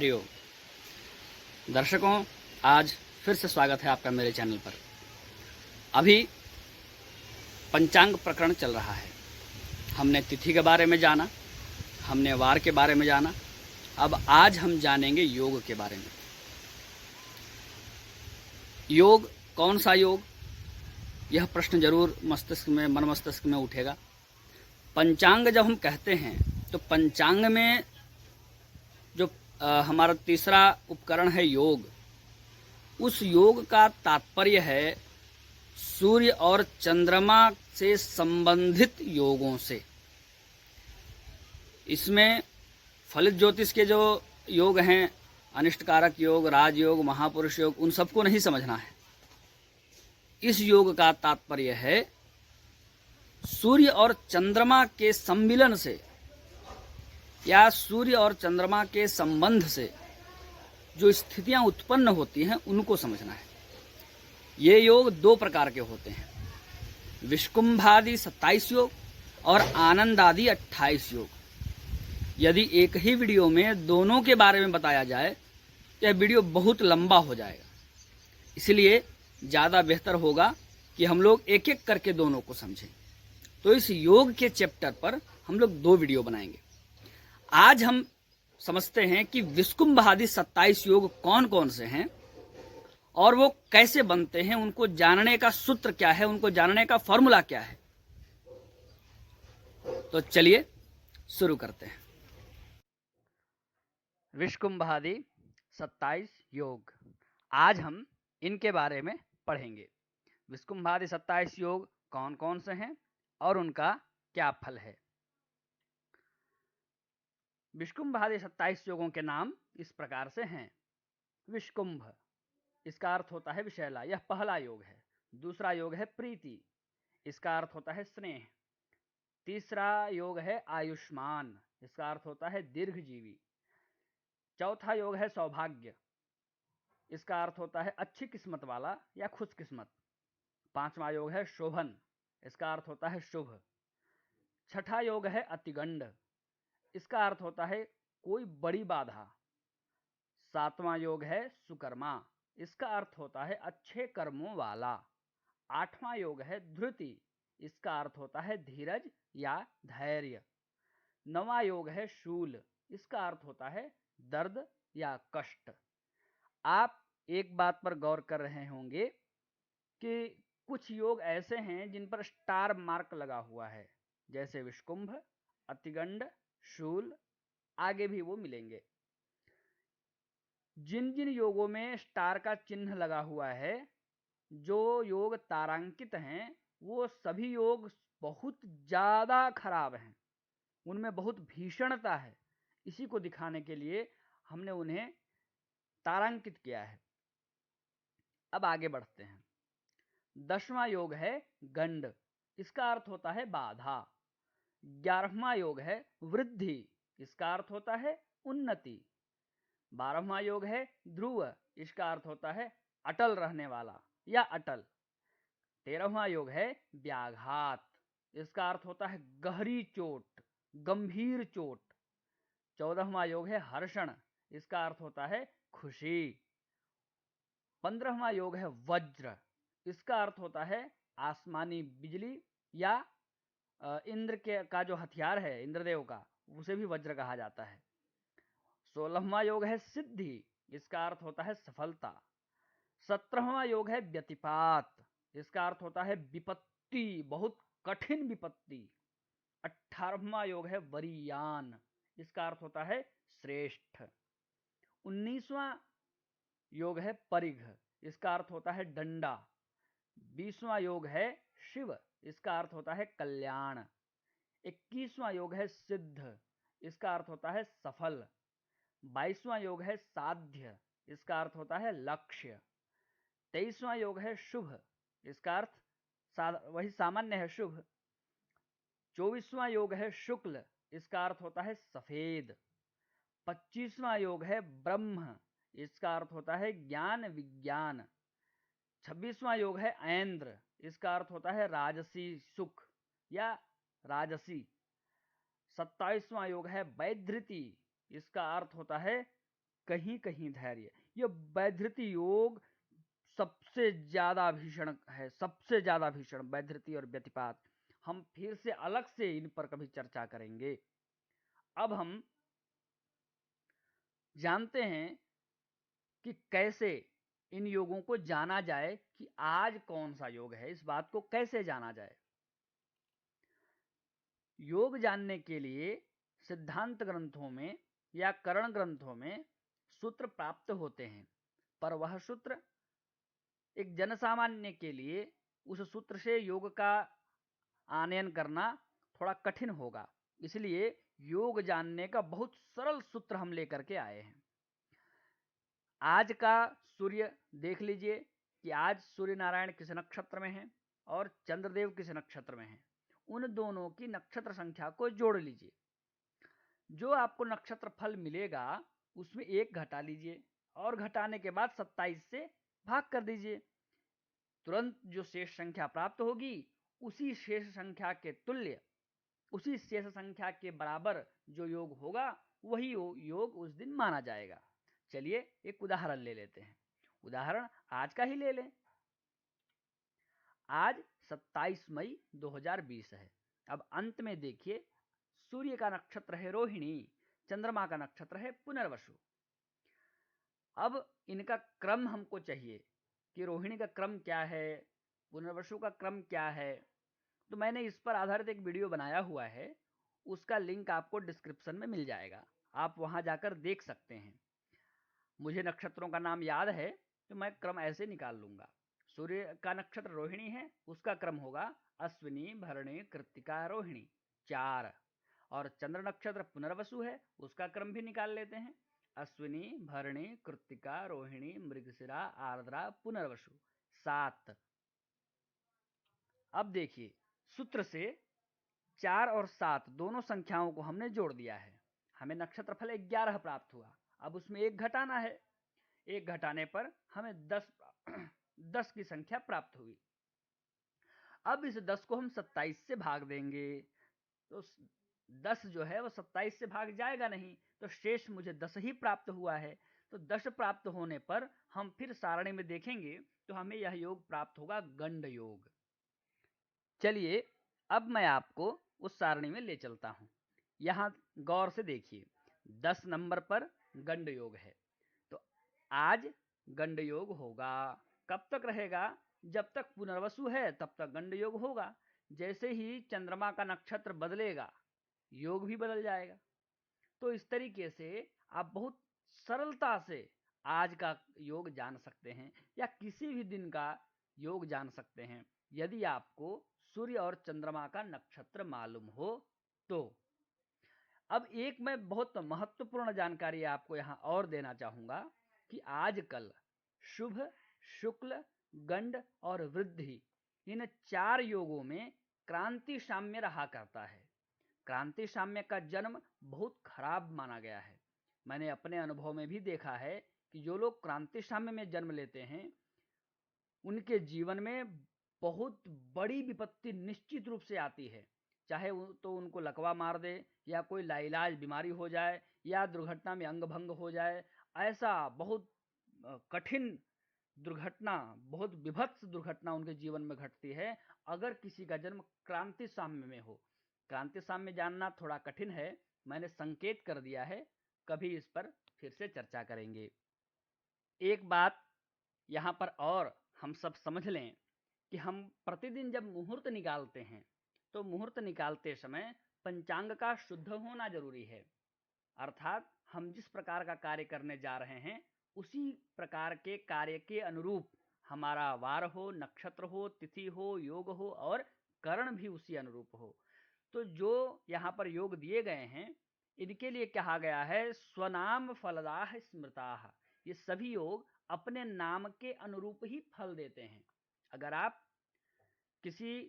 हरिओम। दर्शकों, आज फिर से स्वागत है आपका मेरे चैनल पर। अभी पंचांग प्रकरण चल रहा है। हमने तिथि के बारे में जाना, हमने वार के बारे में जाना। अब आज हम जानेंगे योग के बारे में। योग, कौन सा योग? यह प्रश्न जरूर मन मस्तिष्क में उठेगा। पंचांग जब हम कहते हैं तो पंचांग में जो हमारा तीसरा उपकरण है योग, उस योग का तात्पर्य है सूर्य और चंद्रमा से संबंधित योगों से। इसमें फलित ज्योतिष के जो योग हैं, अनिष्टकारक योग, राजयोग, महापुरुष योग, उन सबको नहीं समझना है। इस योग का तात्पर्य है सूर्य और चंद्रमा के सम्मिलन से या सूर्य और चंद्रमा के संबंध से जो स्थितियां उत्पन्न होती हैं उनको समझना है। ये योग दो प्रकार के होते हैं, विष्कुंभादि 27 योग और आनंदादि 28 योग। यदि एक ही वीडियो में दोनों के बारे में बताया जाए तो यह वीडियो बहुत लंबा हो जाएगा। इसलिए ज़्यादा बेहतर होगा कि हम लोग एक एक करके दोनों को समझें। तो इस योग के चैप्टर पर हम लोग 2 वीडियो बनाएंगे। आज हम समझते हैं कि विष्कुंभादि 27 योग कौन कौन से हैं और वो कैसे बनते हैं, उनको जानने का सूत्र क्या है, उनको जानने का फॉर्मूला क्या है। तो चलिए शुरू करते हैं। विष्कुंभादि 27 योग, आज हम इनके बारे में पढ़ेंगे। विष्कुंभादि 27 योग कौन कौन से हैं और उनका क्या फल है। विष्कुंभादि 27 योगों के नाम इस प्रकार से हैं। विष्कुंभ, इसका अर्थ होता है विषैला, यह पहला योग है। दूसरा योग है प्रीति, इसका अर्थ होता है स्नेह। तीसरा योग है आयुष्मान, इसका अर्थ होता है दीर्घजीवी। चौथा योग है सौभाग्य, इसका अर्थ होता है अच्छी किस्मत वाला या खुशकिस्मत। पांचवा योग है शोभन, इसका अर्थ होता है शुभ। छठा योग है अतिगंड, इसका अर्थ होता है कोई बड़ी बाधा। सातवां योग है सुकर्मा, इसका अर्थ होता है अच्छे कर्मों वाला। आठवां योग है धृति, इसका अर्थ होता है धीरज या धैर्य। नवां योग है शूल, इसका अर्थ होता है दर्द या कष्ट। आप एक बात पर गौर कर रहे होंगे कि कुछ योग ऐसे हैं जिन पर स्टार मार्क लगा हुआ है, जैसे विष्कुंभ, अतिगंड, शूल, आगे भी वो मिलेंगे। जिन जिन योगों में स्टार का चिन्ह लगा हुआ है, जो योग तारांकित हैं, वो सभी योग बहुत ज्यादा खराब हैं, उनमें बहुत भीषणता है। इसी को दिखाने के लिए हमने उन्हें तारांकित किया है। अब आगे बढ़ते हैं। 10वां योग है गंड, इसका अर्थ होता है बाधा। 11वां योग है वृद्धि, इसका अर्थ होता है उन्नति। 12वां योग है ध्रुव, इसका अर्थ होता है अटल रहने वाला या अटल। 13वां योग है व्याघात, इसका अर्थ होता है गहरी चोट, गंभीर चोट। 14वां योग है हर्षण, इसका अर्थ होता है खुशी। 15वां योग है वज्र, इसका अर्थ होता है आसमानी बिजली या इंद्र का जो हथियार है, इंद्रदेव का, उसे भी वज्र कहा जाता है। 16वां योग है सिद्धि, इसका अर्थ होता है सफलता। 17वां योग है व्यतिपात, इसका अर्थ होता है विपत्ति, बहुत कठिन विपत्ति। 18वां योग है वरीयान, इसका अर्थ होता है श्रेष्ठ। 19वां योग है परिघ, इसका अर्थ होता है डंडा। 20वां योग है शिव, इसका अर्थ होता है कल्याण। 21वां योग है सिद्ध, इसका अर्थ होता है सफल। 22वां योग है साध्य, इसका अर्थ होता है लक्ष्य। 23वां योग है शुभ, इसका अर्थ वही सामान्य है, शुभ। 24वां योग है शुक्ल, इसका अर्थ होता है सफेद। 25वां योग है ब्रह्म, इसका अर्थ होता है ज्ञान विज्ञान। 26वां योग है ऐन्द्र, इसका अर्थ होता है राजसी सुख या राजसी। 27वां योग है वैधृति, इसका अर्थ होता है कहीं कहीं धैर्य। यह वैधृति योग सबसे ज्यादा भीषण है, सबसे ज्यादा भीषण वैधृति और व्यतिपात। हम फिर से अलग से इन पर कभी चर्चा करेंगे। अब हम जानते हैं कि कैसे इन योगों को जाना जाए कि आज कौन सा योग है, इस बात को कैसे जाना जाए। योग जानने के लिए सिद्धांत ग्रंथों में या करण ग्रंथों में सूत्र प्राप्त होते हैं, पर वह सूत्र एक जनसामान्य के लिए उस सूत्र से योग का आनयन करना थोड़ा कठिन होगा। इसलिए योग जानने का बहुत सरल सूत्र हम लेकर के आए हैं। आज का सूर्य देख लीजिए कि आज सूर्य नारायण किस नक्षत्र में है और चंद्रदेव किस नक्षत्र में है। उन दोनों की नक्षत्र संख्या को जोड़ लीजिए। जो आपको नक्षत्र फल मिलेगा उसमें एक घटा लीजिए और घटाने के बाद 27 से भाग कर दीजिए। तुरंत जो शेष संख्या प्राप्त होगी उसी शेष संख्या के तुल्य, उसी शेष संख्या के बराबर जो योग होगा वही योग उस दिन माना जाएगा। चलिए एक उदाहरण ले लेते हैं। उदाहरण आज का ही ले लें। आज 27 मई 2020 है। अब अंत में देखिए, सूर्य का नक्षत्र है रोहिणी, चंद्रमा का नक्षत्र है पुनर्वसु। अब इनका क्रम हमको चाहिए कि रोहिणी का क्रम क्या है, पुनर्वसु का क्रम क्या है। तो मैंने इस पर आधारित एक वीडियो बनाया हुआ है, उसका लिंक आपको डिस्क्रिप्शन में मिल जाएगा, आप वहां जाकर देख सकते हैं। मुझे नक्षत्रों का नाम याद है तो मैं क्रम ऐसे निकाल लूंगा। सूर्य का नक्षत्र रोहिणी है, उसका क्रम होगा अश्विनी भरणी कृत्तिका रोहिणी 4। और चंद्र नक्षत्र पुनर्वसु है, उसका क्रम भी निकाल लेते हैं। अश्विनी भरणी कृत्तिका रोहिणी मृगशिरा आर्द्रा पुनर्वसु 7। अब देखिए, सूत्र से 4 और 7 दोनों संख्याओं को हमने जोड़ दिया है, हमें नक्षत्रफल 11 प्राप्त हुआ। अब उसमें एक घटाना है, एक घटाने पर हमें 10 की संख्या प्राप्त हुई। अब इस 10 को हम 27 से भाग देंगे तो 10 जो है वो 27 से भाग जाएगा नहीं, तो शेष मुझे 10 ही प्राप्त हुआ है। तो 10 प्राप्त होने पर हम फिर सारणी में देखेंगे तो हमें यह योग प्राप्त होगा गंड योग। चलिए अब मैं आपको उस सारणी में ले चलता हूं। यहां गौर से देखिए, 10 नंबर पर गंड योग है, तो आज गंड योग होगा। कब तक रहेगा? जब तक पुनर्वसु है तब तक गंड योग होगा। जैसे ही चंद्रमा का नक्षत्र बदलेगा योग भी बदल जाएगा। तो इस तरीके से आप बहुत सरलता से आज का योग जान सकते हैं या किसी भी दिन का योग जान सकते हैं, यदि आपको सूर्य और चंद्रमा का नक्षत्र मालूम हो तो। अब एक मैं बहुत महत्वपूर्ण जानकारी आपको यहां और देना चाहूंगा कि आजकल शुभ, शुक्ल, गंड और वृद्धि इन 4 योगों में क्रांति साम्य रहा करता है। क्रांति साम्य का जन्म बहुत खराब माना गया है। मैंने अपने अनुभव में भी देखा है कि जो लोग क्रांति साम्य में जन्म लेते हैं उनके जीवन में बहुत बड़ी विपत्ति निश्चित रूप से आती है। चाहे तो उनको लकवा मार दे या कोई लाइलाज बीमारी हो जाए या दुर्घटना में अंग भंग हो जाए। ऐसा बहुत कठिन दुर्घटना, बहुत विभत्स दुर्घटना उनके जीवन में घटती है अगर किसी का जन्म क्रांति साम्य में हो। क्रांति साम्य जानना थोड़ा कठिन है, मैंने संकेत कर दिया है, कभी इस पर फिर से चर्चा करेंगे। एक बात यहाँ पर और हम सब समझ लें कि हम प्रतिदिन जब मुहूर्त निकालते हैं तो मुहूर्त निकालते समय पंचांग का शुद्ध होना जरूरी है। अर्थात हम जिस प्रकार का कार्य करने जा रहे हैं उसी प्रकार के कार्य के अनुरूप हमारा वार हो, नक्षत्र हो, तिथि हो, योग हो और करण भी उसी अनुरूप हो। तो जो यहाँ पर योग दिए गए हैं इनके लिए कहा गया है स्वनाम फलदाह स्मृताः। ये सभी योग अपने नाम के अनुरूप ही फल देते हैं। अगर आप किसी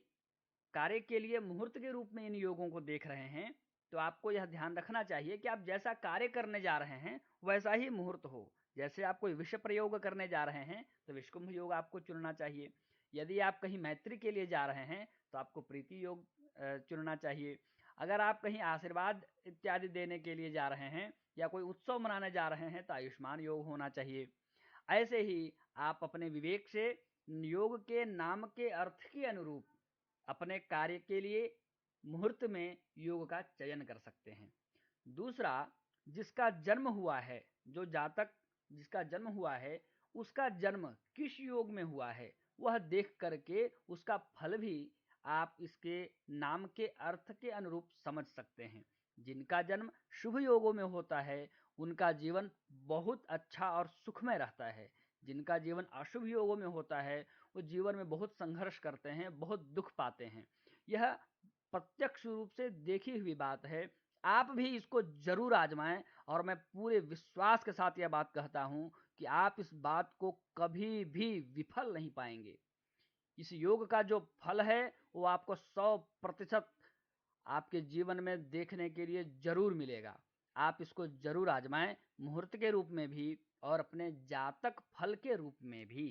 कार्य के लिए मुहूर्त के रूप में इन योगों को देख रहे हैं तो आपको यह ध्यान रखना चाहिए कि आप जैसा कार्य करने जा रहे हैं वैसा ही मुहूर्त हो। जैसे आप कोई विषय प्रयोग करने जा रहे हैं तो विषकुंभ योग आपको चुनना चाहिए। यदि आप कहीं मैत्री के लिए जा रहे हैं तो आपको प्रीति योग चुनना चाहिए। अगर आप कहीं आशीर्वाद इत्यादि देने के लिए जा रहे हैं या कोई उत्सव मनाने जा रहे हैं तो आयुष्मान योग होना चाहिए। ऐसे ही आप अपने विवेक से योग के नाम के अर्थ के अनुरूप अपने कार्य के लिए मुहूर्त में योग का चयन कर सकते हैं। दूसरा, जिसका जन्म हुआ है, जो जातक जिसका जन्म हुआ है, उसका जन्म किस योग में हुआ है वह देख करके उसका फल भी आप इसके नाम के अर्थ के अनुरूप समझ सकते हैं। जिनका जन्म शुभ योगों में होता है उनका जीवन बहुत अच्छा और सुखमय रहता है। जिनका जीवन अशुभ योगों में होता है वो जीवन में बहुत संघर्ष करते हैं, बहुत दुख पाते हैं। यह प्रत्यक्ष रूप से देखी हुई बात है। आप भी इसको जरूर आजमाएं और मैं पूरे विश्वास के साथ यह बात कहता हूं कि आप इस बात को कभी भी विफल नहीं पाएंगे। इस योग का जो फल है वो आपको 100% आपके जीवन में देखने के लिए जरूर मिलेगा। आप इसको जरूर आजमाएं, मुहूर्त के रूप में भी और अपने जातक फल के रूप में भी।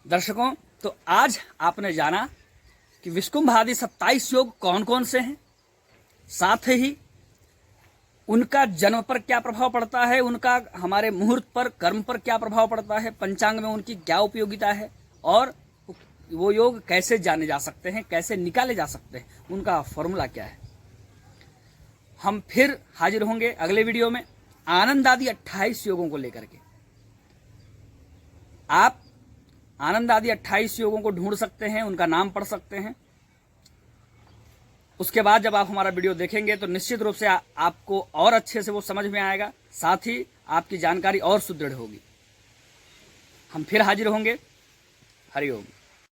दर्शकों, तो आज आपने जाना कि विषुकुंभ आदि 27 योग कौन कौन से हैं, साथ ही उनका जन्म पर क्या प्रभाव पड़ता है, उनका हमारे मुहूर्त पर, कर्म पर क्या प्रभाव पड़ता है, पंचांग में उनकी क्या उपयोगिता है और वो योग कैसे जाने जा सकते हैं, कैसे निकाले जा सकते हैं, उनका फॉर्मूला क्या है। हम फिर हाजिर होंगे अगले वीडियो में आनंद आदि 28 योगों को लेकर के। आप आनंद आदि 28 योगों को ढूंढ सकते हैं, उनका नाम पढ़ सकते हैं। उसके बाद जब आप हमारा वीडियो देखेंगे तो निश्चित रूप से आपको और अच्छे से वो समझ में आएगा, साथ ही आपकी जानकारी और सुदृढ़ होगी। हम फिर हाजिर होंगे। हरिओम।